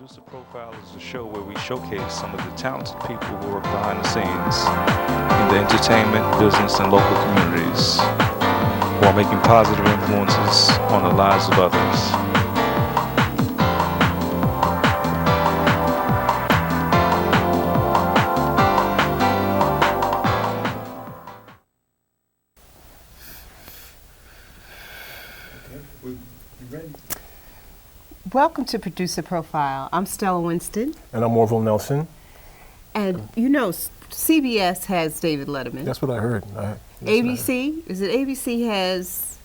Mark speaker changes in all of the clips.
Speaker 1: Producer Profile is a show where we showcase some of the talented people who work behind the scenes in the entertainment, business, and local communities while making positive influences on the lives of others.
Speaker 2: Welcome to Producer Profile. I'm Stella Winston.
Speaker 3: And I'm Orville Nelson.
Speaker 2: And you know, CBS has David Letterman.
Speaker 3: That's what I heard.
Speaker 2: ABC? Is it ABC has...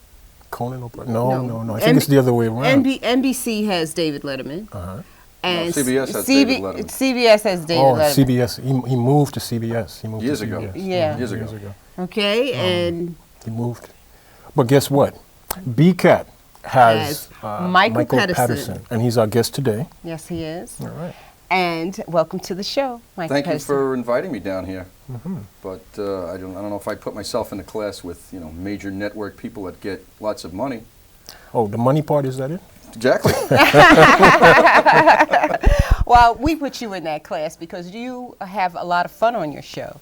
Speaker 3: Conan O'Brien? No. I think it's the other way around.
Speaker 2: NBC has David Letterman.
Speaker 3: Uh-huh.
Speaker 2: And
Speaker 4: CBS has David Letterman.
Speaker 2: CBS has David Letterman.
Speaker 3: CBS. He moved to CBS. He moved
Speaker 4: years
Speaker 3: to
Speaker 4: ago.
Speaker 3: CBS.
Speaker 2: Yeah.
Speaker 4: Years ago.
Speaker 2: Okay, and...
Speaker 3: He moved. But guess what? BCAT has
Speaker 2: Michael
Speaker 3: Pettersson, and he's our guest today.
Speaker 2: Yes, he is.
Speaker 3: All right.
Speaker 2: And welcome to the show, Michael
Speaker 4: Thank you
Speaker 2: Pettersson.
Speaker 4: for inviting me down here.
Speaker 3: Mm-hmm.
Speaker 4: But I don't know if I put myself in a class with major network people that get lots of money.
Speaker 3: Oh, the money part, is that it?
Speaker 4: Exactly.
Speaker 2: Well, we put you in that class because you have a lot of fun on your show.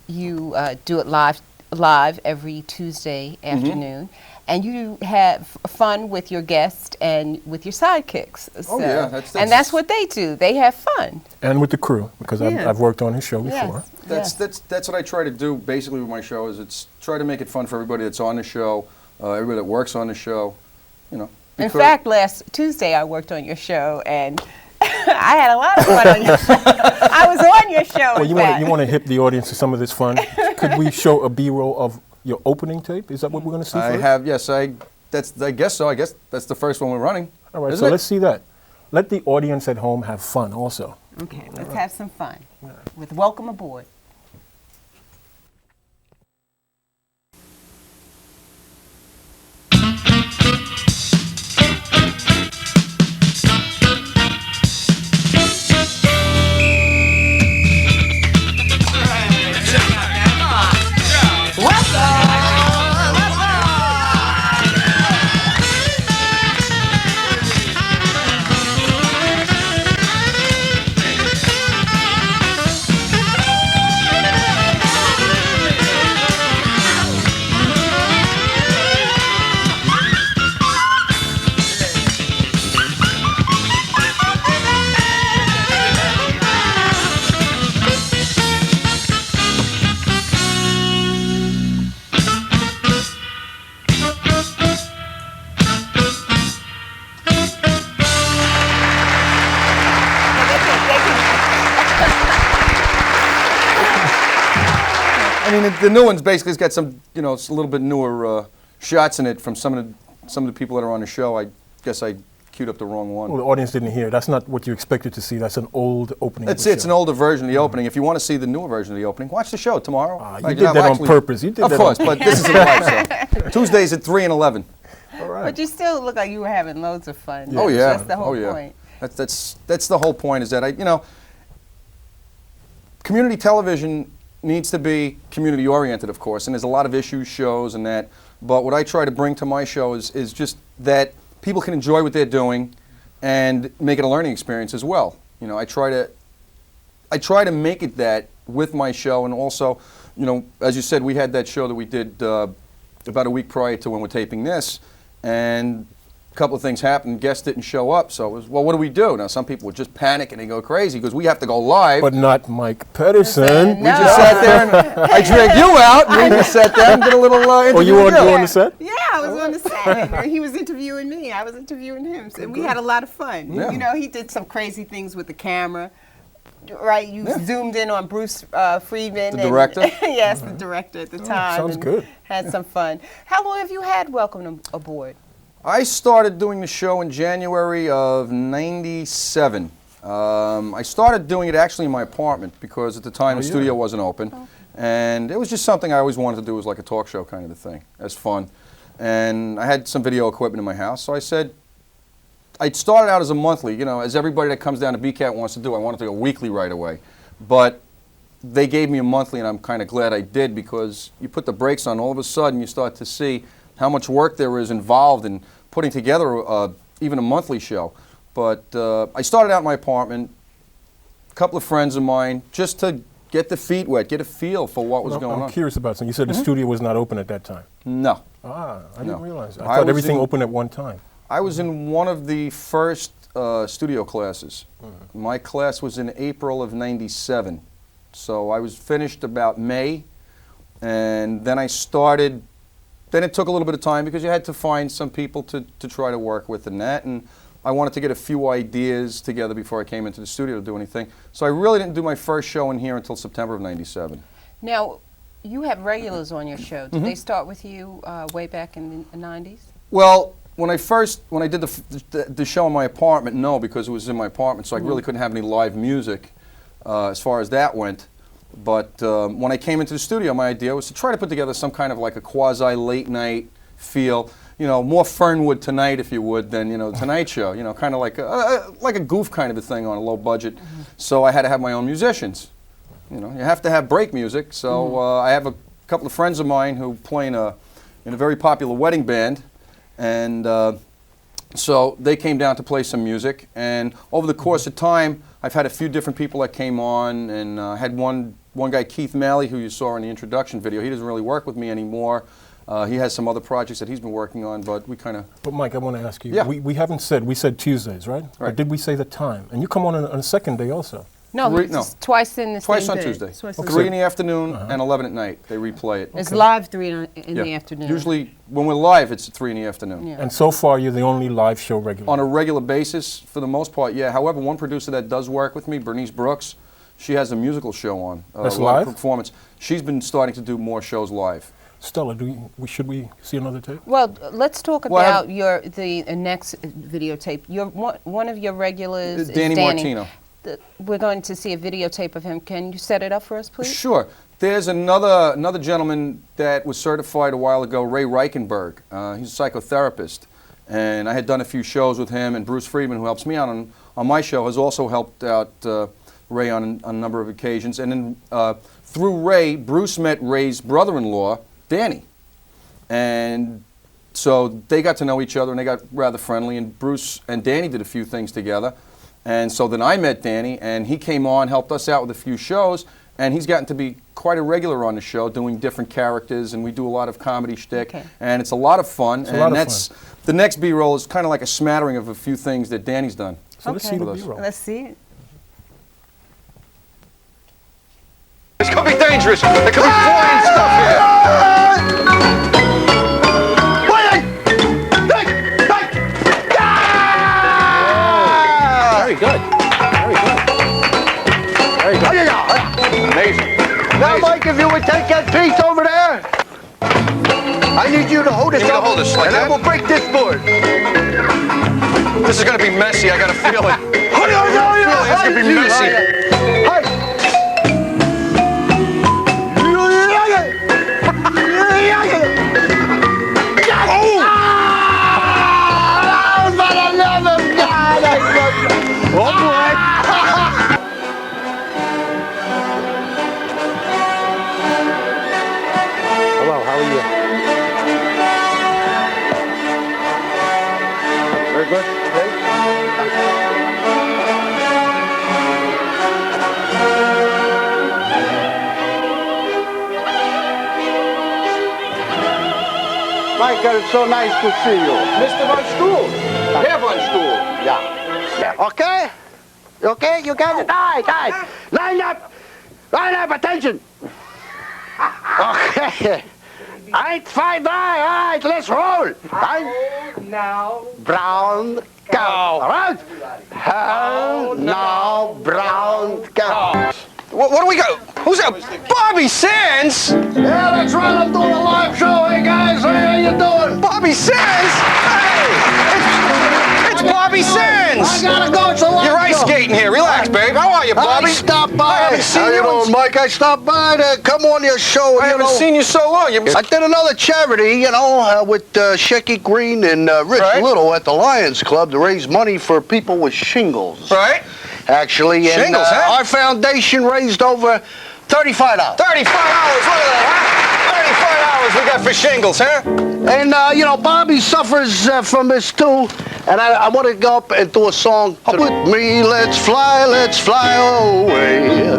Speaker 2: You do it live every Tuesday afternoon. And you have fun with your guests and with your sidekicks.
Speaker 4: Oh, yeah.
Speaker 2: That's what they do. They have fun.
Speaker 3: And with the crew, because I've worked on his show before.
Speaker 4: That's what I try to do basically with my show, is it's try to make it fun for everybody that's on the show, everybody that works on the show,
Speaker 2: In fact, last Tuesday I worked on your show, and I had a lot of fun on your show. I was on your show.
Speaker 3: Well, you want to hip the audience to some of this fun. Could we show a B-roll of your opening tape? Is that what we're going to see first?
Speaker 4: I guess so. I guess that's the first one we're running.
Speaker 3: All right, so let's see that. Let the audience at home have fun also.
Speaker 2: Okay, let's have some fun with Welcome Aboard.
Speaker 4: I mean, the new one's basically got some, it's a little bit newer shots in it from some of the people that are on the show. I guess I queued up the wrong one.
Speaker 3: Well, the audience didn't hear. That's not what you expected to see. That's an old opening.
Speaker 4: It's an older version of the opening. If you want to see the newer version of the opening, watch the show tomorrow.
Speaker 3: You did that on purpose.
Speaker 4: Of course, but this is a live show. Tuesdays at 3 and 11.
Speaker 3: All right.
Speaker 2: But you still look like you were having loads of fun.
Speaker 3: Yeah.
Speaker 4: Oh yeah.
Speaker 2: That's the whole point.
Speaker 4: That's the whole point. Is that community television needs to be community oriented, of course, and there's a lot of issues, shows, and that. But what I try to bring to my show is just that people can enjoy what they're doing, and make it a learning experience as well. I try to make it that with my show, and also, as you said, we had that show that we did about a week prior to when we're taping this, and a couple of things happened. Guests didn't show up, so it was, well, what do we do? Now, some people would just panic and they go crazy because we have to go live.
Speaker 3: But not Mike Pettersson.
Speaker 4: We just sat there and I dragged you out, and we just sat there and did a little interview.
Speaker 3: Oh, you were on the set?
Speaker 2: Yeah, I was on the set. He was interviewing me. I was interviewing him. And we had a lot of fun.
Speaker 4: Yeah.
Speaker 2: He did some crazy things with the camera. Right, you zoomed in on Bruce Friedman.
Speaker 4: The director?
Speaker 2: Yes, the director at the time.
Speaker 3: Sounds good.
Speaker 2: Had some fun. How long have you had Welcome Aboard?
Speaker 4: I started doing the show in January of '97. I started doing it actually in my apartment because at the time the studio wasn't open. Okay. And it was just something I always wanted to do, was like a talk show kind of a thing. As fun. And I had some video equipment in my house, so I said, I started out as a monthly, as everybody that comes down to BCAT wants to do. I wanted to go weekly right away. But they gave me a monthly, and I'm kind of glad I did, because you put the brakes on, all of a sudden you start to see how much work there is involved in putting together even a monthly show. But I started out in my apartment, a couple of friends of mine, just to get the feet wet, get a feel for what was going on.
Speaker 3: I'm curious about something. You said the studio was not open at that time.
Speaker 4: No.
Speaker 3: I didn't realize. I
Speaker 4: I
Speaker 3: thought
Speaker 4: was
Speaker 3: everything
Speaker 4: in-
Speaker 3: opened at one time.
Speaker 4: I was in one of the first studio classes. My class was in April of '97. So I was finished about May, and then I started. Then it took a little bit of time because you had to find some people to try to work with in that, and I wanted to get a few ideas together before I came into the studio to do anything. So I really didn't do my first show in here until September of '97.
Speaker 2: Now, you have regulars on your show. Did they start with you way back in the 90s?
Speaker 4: Well, when I did the show in my apartment, no, because it was in my apartment, so I really couldn't have any live music as far as that went. But when I came into the studio, my idea was to try to put together some kind of like a quasi late night feel, you know, more Fernwood Tonight, if you would, than, you know, Tonight Show, you know, kind of like a goof kind of a thing on a low budget. So I had to have my own musicians. You know, you have to have break music. So I have a couple of friends of mine who play in a very popular wedding band, and so they came down to play some music. And over the course of time, I've had a few different people that came on, and I had one guy, Keith Malley, who you saw in the introduction video. He doesn't really work with me anymore. He has some other projects that he's been working on, but we kind of...
Speaker 3: But Mike, I want to ask you,
Speaker 4: Yeah.
Speaker 3: we haven't said, we said Tuesdays, right?
Speaker 4: Right.
Speaker 3: Or did we say the time? And you come on a second day also.
Speaker 2: No,
Speaker 4: No.
Speaker 2: it's twice in the
Speaker 4: Twice
Speaker 2: same
Speaker 4: on
Speaker 2: day.
Speaker 4: Tuesday.
Speaker 2: Twice in
Speaker 4: 3
Speaker 2: the
Speaker 4: in the afternoon and 11 at night. They replay it.
Speaker 2: It's live 3 in
Speaker 4: Yeah.
Speaker 2: the afternoon.
Speaker 4: Usually, when we're live, it's 3 in the afternoon.
Speaker 2: Yeah.
Speaker 3: And so far, you're the only live show regular.
Speaker 4: On a regular basis, for the most part, yeah. However, one producer that does work with me, Bernice Brooks, she has a musical show on.
Speaker 3: That's
Speaker 4: live
Speaker 3: live?
Speaker 4: performance. She's been starting to do more shows live.
Speaker 3: Stella, should we see another tape?
Speaker 2: Well, let's talk
Speaker 4: Well,
Speaker 2: about the next videotape. One of your regulars
Speaker 4: Danny
Speaker 2: is
Speaker 4: Martino.
Speaker 2: We're going to see a videotape of him. Can you set it up for us, please?
Speaker 4: Sure. There's another gentleman that was certified a while ago, Ray Reichenberg. He's a psychotherapist. And I had done a few shows with him, and Bruce Friedman, who helps me out on my show, has also helped out Ray on a number of occasions. And then through Ray, Bruce met Ray's brother-in-law, Danny. And so they got to know each other, and they got rather friendly, and Bruce and Danny did a few things together. And so then I met Danny, and he came on, helped us out with a few shows, and he's gotten to be quite a regular on the show, doing different characters, and we do a lot of comedy shtick, and it's a lot of fun. The next B-roll is kind of like a smattering of a few things that Danny's done.
Speaker 3: So let's see the B-roll.
Speaker 2: Let's see it.
Speaker 4: This could be dangerous. There could be flying stuff here.
Speaker 5: Very good. Very good. Very good.
Speaker 4: Amazing.
Speaker 5: Now, Mike, if you would take that piece over there, I need you to hold it
Speaker 4: You need to
Speaker 5: up,
Speaker 4: hold this like
Speaker 5: and I
Speaker 4: that?
Speaker 5: will break this board.
Speaker 4: This is going to be messy. I got a feeling. This is going to be messy.
Speaker 5: Hello, how are you? Very good. Okay. Michael, it's so nice to see you.
Speaker 4: Mr. Von Stuhl. Herr Von Stuhl.
Speaker 5: Yeah. Okay? You okay? You got it? All right. Line up, attention. Okay. 1, 2, 3, all right, let's roll.
Speaker 6: Now,
Speaker 5: Brown cow. All right? Now, brown cow.
Speaker 4: What do we got? Who's that? Bobby Sands?
Speaker 5: Yeah, that's right. I'm doing a live show. Hey, guys, how you doing?
Speaker 4: Bobby Sands? Hey! It's Bobby Sands!
Speaker 5: I gotta go. It's a live
Speaker 4: You're ice
Speaker 5: show.
Speaker 4: skating here. Relax, babe. How are you, Bobby?
Speaker 5: I stopped by.
Speaker 4: I haven't seen
Speaker 5: How
Speaker 4: you
Speaker 5: you
Speaker 4: in-
Speaker 5: doing, Mike? I stopped by to come on your show.
Speaker 4: I haven't seen you so long.
Speaker 5: I did another charity, with Shecky Green and Rich
Speaker 4: Right.
Speaker 5: Little at the Lions Club to raise money for people with shingles.
Speaker 4: Right?
Speaker 5: Actually, and
Speaker 4: Shingles, huh?
Speaker 5: our foundation raised over $35.
Speaker 4: $35. Look at that, huh? $35 we got for shingles, huh?
Speaker 5: And, Bobby suffers from this too. And I want to go up and do a song. With me, let's fly away.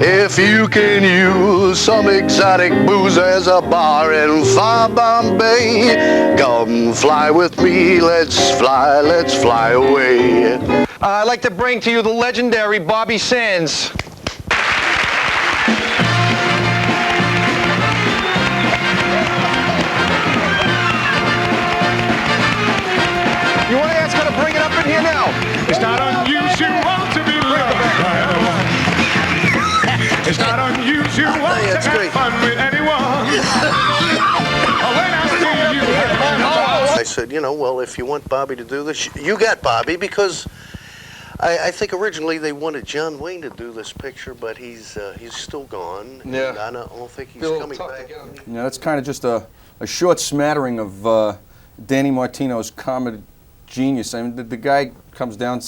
Speaker 5: If you can use some exotic booze as a bar in far Bombay, come fly with me, let's fly away.
Speaker 7: I'd like to bring to you the legendary Bobby Sands. You want to ask her to bring it up in here now?
Speaker 8: It's not unusual to be loved by anyone. It's not unusual to have fun with anyone. When I see you,
Speaker 5: I said, you know, well, if you want Bobby to do this, you got Bobby, because I think originally they wanted John Wayne to do this picture, but he's still gone.
Speaker 4: Yeah.
Speaker 5: And I don't think he's coming back.
Speaker 4: You know, that's kind of just a short smattering of Danny Martino's comedy genius. I mean, the guy comes down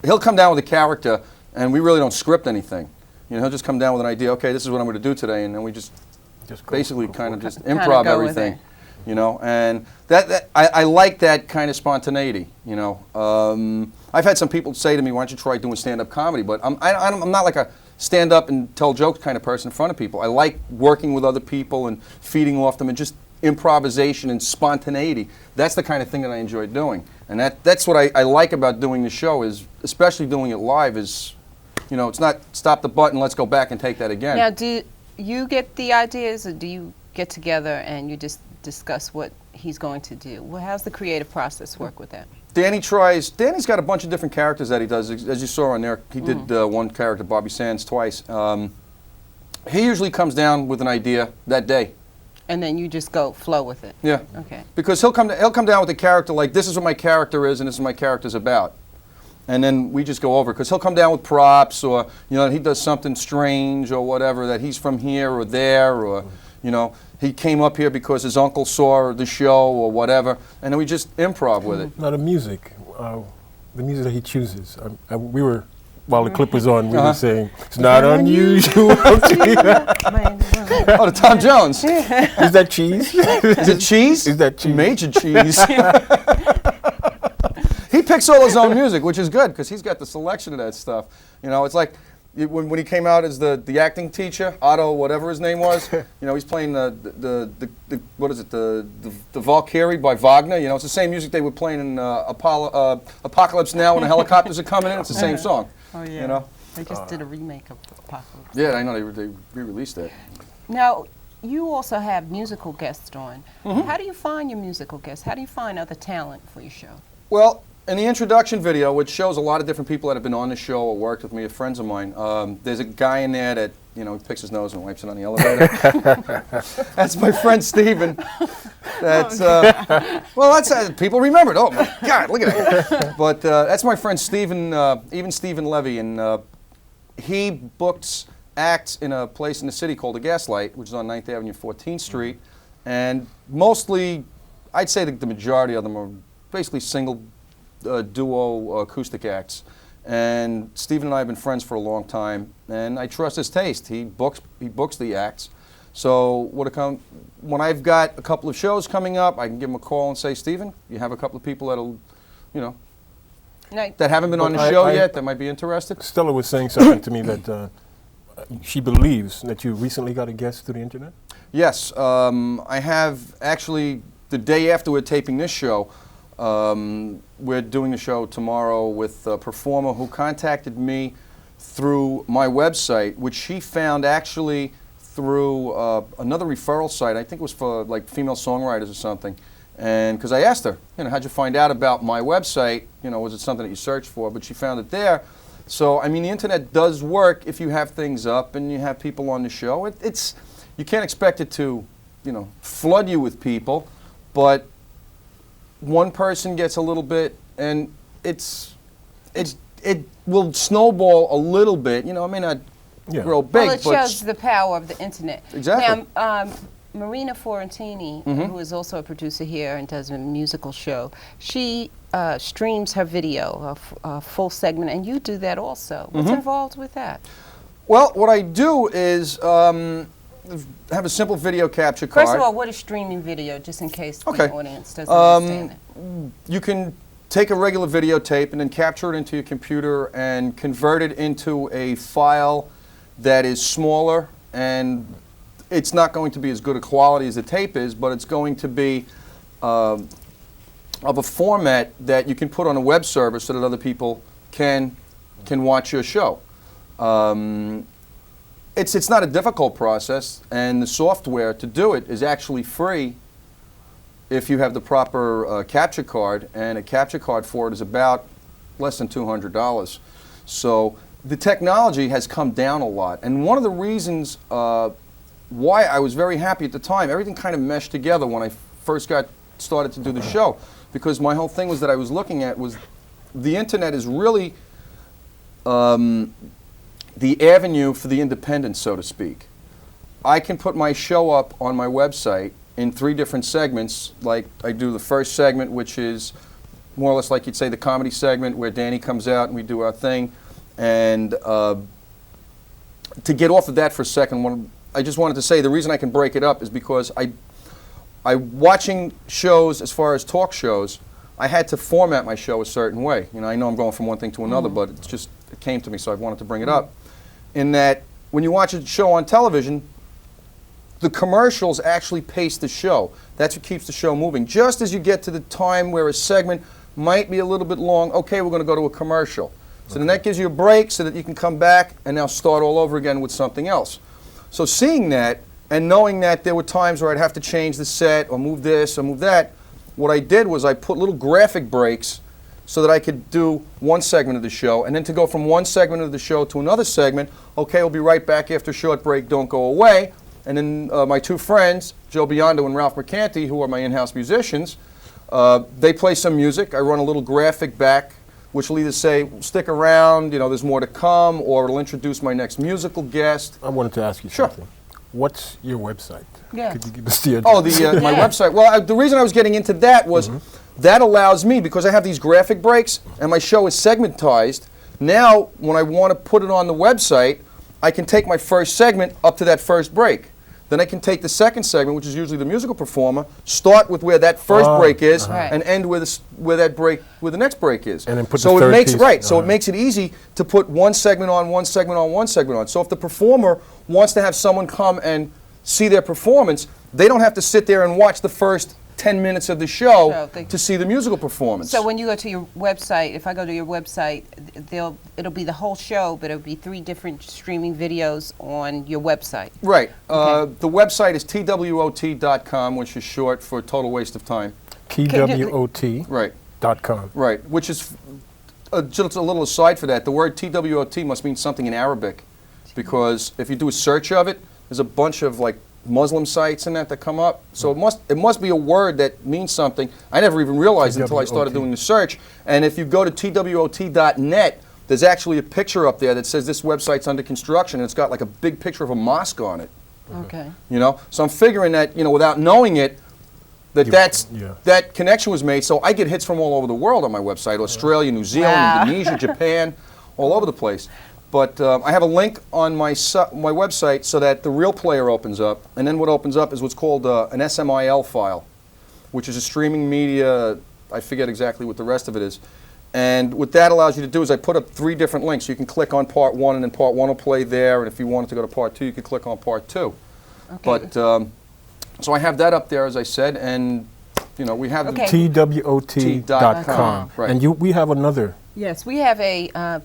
Speaker 4: he'll come down with a character, and we really don't script anything. You know, he'll just come down with an idea. Okay, this is what I'm going to do today, and then we just basically kind of just improv everything. You know, and I like that kind of spontaneity. You know, I've had some people say to me, "Why don't you try doing stand-up comedy?" But I'm not like a stand up and tell jokes kind of person in front of people. I like working with other people and feeding off them and just improvisation and spontaneity. That's the kind of thing that I enjoy doing, and that's what I like about doing the show, is especially doing it live, is, you know, it's not stop the button, let's go back and take that again.
Speaker 2: Now, do you get the ideas, or do you get together and you just discuss what he's going to do? Well, how's the creative process work with that?
Speaker 4: Danny's got a bunch of different characters that he does. As you saw on there, he did one character, Bobby Sands, twice. He usually comes down with an idea that day.
Speaker 2: And then you just go flow with it.
Speaker 4: Yeah.
Speaker 2: Okay.
Speaker 4: Because he'll come down with a character like, this is what my character is and this is what my character's about. And then we just go over, because he'll come down with props, or, you know, he does something strange or whatever, that he's from here or there, or, you know, he came up here because his uncle saw the show or whatever, and then we just improv with it.
Speaker 3: Now the music that he chooses. We were, while the clip was on, we were saying, it's not unusual.
Speaker 4: Oh, the Tom Jones.
Speaker 3: Is that cheese?
Speaker 4: Is it cheese?
Speaker 3: Is that cheese?
Speaker 4: Major cheese. He picks all his own music, which is good, because he's got the selection of that stuff. You know, it's like when he came out as the acting teacher, Otto, whatever his name was. You know, he's playing the what is it, the Valkyrie by Wagner. You know, it's the same music they were playing in Apocalypse Now when the helicopters are coming in. It's the same song.
Speaker 2: Oh yeah.
Speaker 4: You know.
Speaker 2: They just did a remake of Apocalypse.
Speaker 4: Yeah, I know they re-released that.
Speaker 2: Now, you also have musical guests on. How do you find your musical guests? How do you find other talent for your show?
Speaker 4: Well, in the introduction video, which shows a lot of different people that have been on the show or worked with me, friends of mine, there's a guy in there that, you know, he picks his nose and wipes it on the elevator. That's my friend Steven. That's, well, that's, people remembered. Oh my God, look at that. But that's my friend Steven, even Steven Levy, and he books acts in a place in the city called the Gaslight, which is on 9th Avenue, 14th Street, and mostly, I'd say the majority of them are basically single duo acoustic acts. And Steven and I have been friends for a long time, and I trust his taste. He books the acts. So when I've got a couple of shows coming up, I can give him a call and say, Steven, you have a couple of people that'll, you know, that haven't been on the show yet that might be interested.
Speaker 3: Stella was saying something to me that she believes that you recently got a guest through the internet.
Speaker 4: Yes, I have actually. The day after we're taping this show, we're doing a show tomorrow with a performer who contacted me through my website, which she found actually through another referral site. I think it was for like female songwriters or something. And because I asked her, you know, how'd you find out about my website? You know, was it something that you searched for? But she found it there. So, I mean, the internet does work if you have things up and you have people on the show. You can't expect it to, you know, flood you with people. But one person gets a little bit, and it will snowball a little bit. You know, it may not grow big.
Speaker 2: Well, it shows the power of the internet.
Speaker 4: Exactly.
Speaker 2: Now, Marina Fiorentini, who is also a producer here and does a musical show, she streams her video, a full segment, and you do that also. What's involved with that?
Speaker 4: Well, what I do is have a simple video capture card.
Speaker 2: First of all, what is streaming video, just in case
Speaker 4: Okay.
Speaker 2: the audience doesn't understand it?
Speaker 4: You can take a regular videotape and then capture it into your computer and convert it into a file that is smaller, and it's not going to be as good a quality as the tape is, but it's going to be of a format that you can put on a web server so that other people can watch your show. It's not a difficult process, and the software to do it is actually free if you have the proper capture card, and a capture card for it is about less than $200. So the technology has come down a lot, and one of the reasons why I was very happy at the time, everything kind of meshed together when I first got started to do the show, because my whole thing was that I was looking at was the internet is really the avenue for the independent, so to speak. I can put my show up on my website in 3 different segments. Like I do the first segment, which is more or less like you'd say the comedy segment, where Danny comes out and we do our thing. And to get off of that for a second, I just wanted to say the reason I can break it up is because I watching shows as far as talk shows, I had to format my show a certain way. You know, I know I'm going from one thing to another, but it came to me, so I wanted to bring it up. In that, when you watch a show on television, the commercials actually pace the show. That's what keeps the show moving. Just as you get to the time where a segment might be a little bit long, okay, we're going to go to a commercial. So then that gives you a break so that you can come back and now start all over again with something else. So seeing that and knowing that there were times where I'd have to change the set or move this or move that, what I did was I put little graphic breaks so that I could do one segment of the show, and then to go from one segment of the show to another segment, okay, we'll be right back after a short break, don't go away. And then my 2 friends, Joe Biondo and Ralph Mercanti, who are my in-house musicians, they play some music. I run a little graphic back, which will either say, stick around, you know, there's more to come, or it'll introduce my next musical guest.
Speaker 3: I wanted to ask you
Speaker 4: Sure.
Speaker 3: something. What's your website?
Speaker 2: Yeah.
Speaker 3: Could you give us the address?
Speaker 4: Oh, my website. Well, the reason I was getting into that was that allows me, because I have these graphic breaks and my show is segmentized, now when I want to put it on the website, I can take my first segment up to that first break. Then I can take the second segment, which is usually the musical performer, start with where that first break is, and end where the next break is.
Speaker 3: And then put
Speaker 4: so
Speaker 3: the third
Speaker 4: it makes
Speaker 3: piece.
Speaker 4: So it makes it easy to put one segment on, one segment on, one segment on. So if the performer wants to have someone come and see their performance, they don't have to sit there and watch the first 10 minutes of the show to see the musical performance.
Speaker 2: So when you go to your website, if I go to your website, it'll be the whole show, but it'll be 3 different streaming videos on your website.
Speaker 4: Right. The website is twot.com, which is short for Total Waste of Time.
Speaker 3: TWOT.com.
Speaker 4: Right. Right. Which is just a little aside for that. The word TWOT must mean something in Arabic, because if you do a search of it, there's a bunch of like Muslim sites and that come up. So it must be a word that means something. I never even realized until I started doing the search. And if you go to twot.net, there's actually a picture up there that says this website's under construction, and it's got like a big picture of a mosque on it.
Speaker 2: Okay.
Speaker 4: You know, so I'm figuring that, you know, without knowing it, that connection was made. So I get hits from all over the world on my website: Australia, New Zealand, Indonesia, Japan, all over the place. But I have a link on my website so that the real player opens up, and then what opens up is what's called an SMIL file, which is a streaming media. I forget exactly what the rest of it is. And what that allows you to do is I put up 3 different links. You can click on part 1, and then part 1 will play there. And if you wanted to go to part 2, you could click on part 2. Okay. But so I have that up there, as I said, and you know we have
Speaker 3: TWOT.com.
Speaker 4: Right.
Speaker 3: And we have another.
Speaker 2: Yes, we have a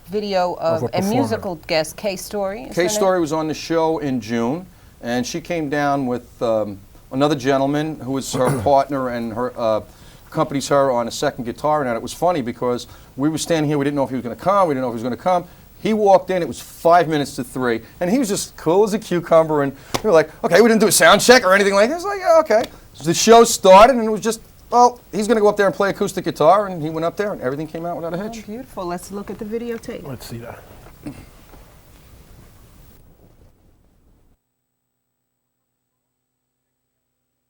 Speaker 2: video of a musical guest, K-Story.
Speaker 4: K-Story was on the show in June, and she came down with another gentleman who was her partner, and her accompanies her on a second guitar. And it was funny because we were standing here, we didn't know if he was going to come, we didn't know if he was going to come. He walked in, it was 5 minutes to 3, and he was just cool as a cucumber, and we were like, okay, we didn't do a sound check or anything like that. It was like, yeah, okay. So the show started, and it was just, well, he's going to go up there and play acoustic guitar, and he went up there, and everything came out without a hitch.
Speaker 2: Oh, beautiful. Let's look at the videotape.
Speaker 3: Let's see that.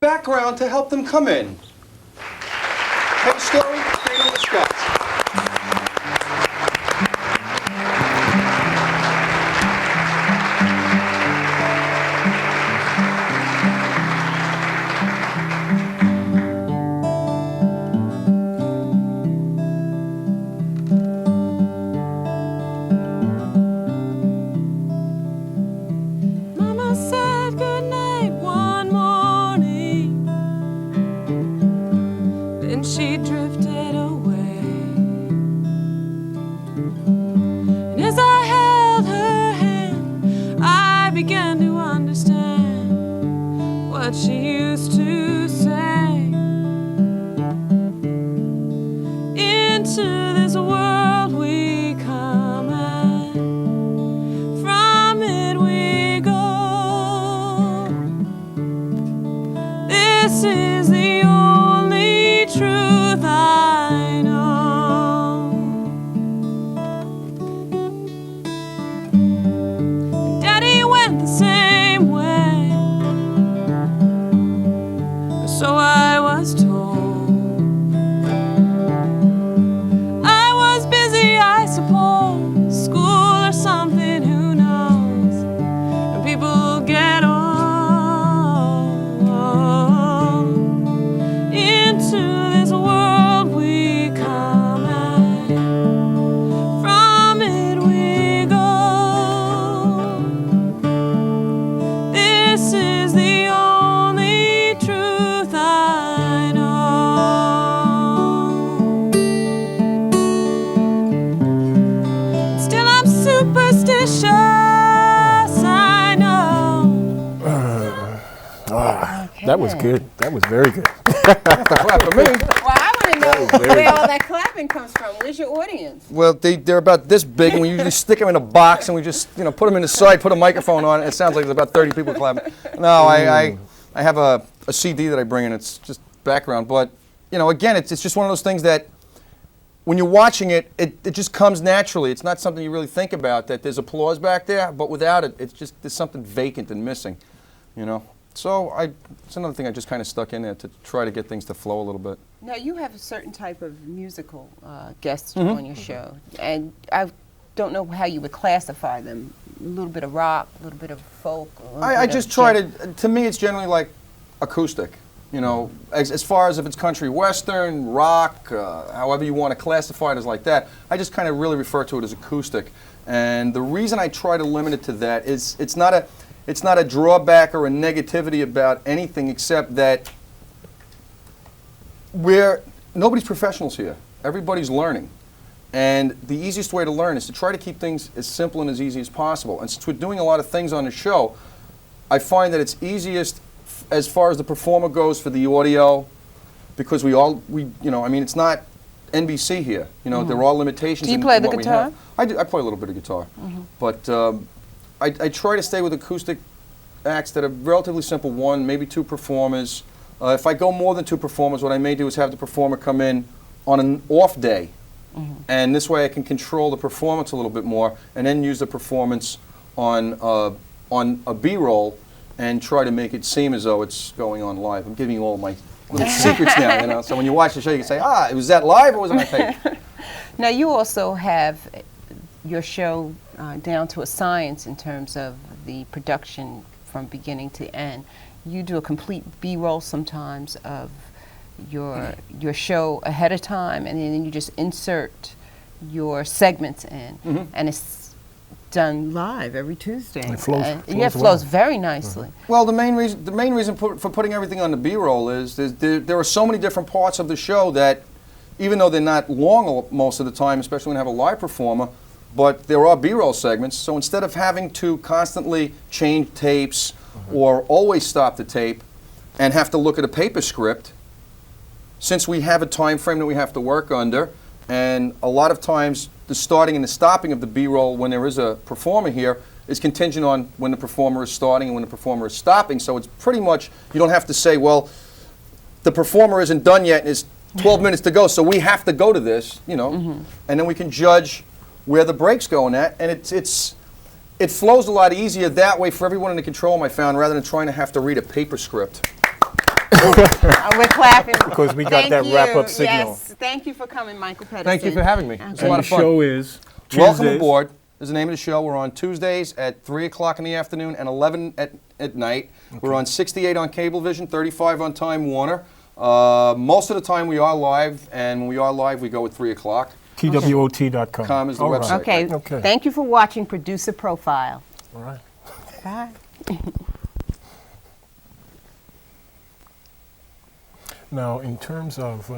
Speaker 4: Background to help them come in. K-Story, Freedom of Scots.
Speaker 3: That was good. That was very good.
Speaker 4: Clap for me.
Speaker 2: Well, I want to know where all that clapping comes from. Where's your audience?
Speaker 4: Well, they're about this big, and we usually stick them in a box, and we just put them in the side, put a microphone on it. It sounds like there's about 30 people clapping. No, I have a CD that I bring in. It's just background, but again, it's just one of those things that when you're watching it, it just comes naturally. It's not something you really think about, that there's applause back there, but without it, it's just there's something vacant and missing, So it's another thing I just kind of stuck in there to try to get things to flow a little bit.
Speaker 2: Now, you have a certain type of musical guests on your show, and I don't know how you would classify them. A little bit of rock, a little bit of folk.
Speaker 4: I just try to me, it's generally like acoustic. As far as if it's country western, rock, however you want to classify it as like that, I just kind of really refer to it as acoustic. And the reason I try to limit it to that is it's not a drawback or a negativity about anything except that nobody's professionals here. Everybody's learning. And the easiest way to learn is to try to keep things as simple and as easy as possible. And since we're doing a lot of things on the show, I find that it's easiest as far as the performer goes for the audio, because it's not NBC here. There are all limitations.
Speaker 2: Do you
Speaker 4: in
Speaker 2: play the
Speaker 4: what we
Speaker 2: guitar?
Speaker 4: have. I do. I play a little bit of guitar, but I try to stay with acoustic acts that are relatively simple. One, maybe two performers. If I go more than two performers, what I may do is have the performer come in on an off day, and this way I can control the performance a little bit more, and then use the performance on a B-roll and try to make it seem as though it's going on live. I'm giving you all my little secrets now, So when you watch the show, you can say, was that live or was it on tape?
Speaker 2: Now, you also have your show down to a science in terms of the production from beginning to end. You do a complete B-roll sometimes of your show ahead of time, and then you just insert your segments in, and it's done live every Tuesday.
Speaker 3: It flows.
Speaker 2: It flows very nicely.
Speaker 4: Well, the main reason for putting everything on the B-roll is there are so many different parts of the show that, even though they're not long most of the time, especially when you have a live performer, but there are B-roll segments. So instead of having to constantly change tapes or always stop the tape and have to look at a paper script, since we have a time frame that we have to work under, and a lot of times the starting and the stopping of the B-roll when there is a performer here is contingent on when the performer is starting and when the performer is stopping. So it's pretty much, you don't have to say, well, the performer isn't done yet and it's 12 minutes to go, so we have to go to this, and then we can judge where the break's going at, and it flows a lot easier that way for everyone in the control room, I found, rather than trying to have to read a paper script.
Speaker 2: We're clapping.
Speaker 3: Because we got that wrap-up signal.
Speaker 2: Yes, thank you for coming, Michael Pettersson.
Speaker 4: Thank you for having me. It's a
Speaker 3: And
Speaker 4: lot
Speaker 3: the
Speaker 4: of fun.
Speaker 3: show is Tuesdays.
Speaker 4: Welcome aboard is the name of the show. We're on Tuesdays at 3 o'clock in the afternoon and 11 at night. Okay. We're on 68 on Cablevision, 35 on Time Warner. Most of the time we are live, and when we are live, we go at 3 o'clock.
Speaker 3: TWOT.com.
Speaker 4: Is the website.
Speaker 2: Okay. Thank you for watching Producer Profile.
Speaker 3: All right.
Speaker 2: Bye.
Speaker 3: Now, in terms of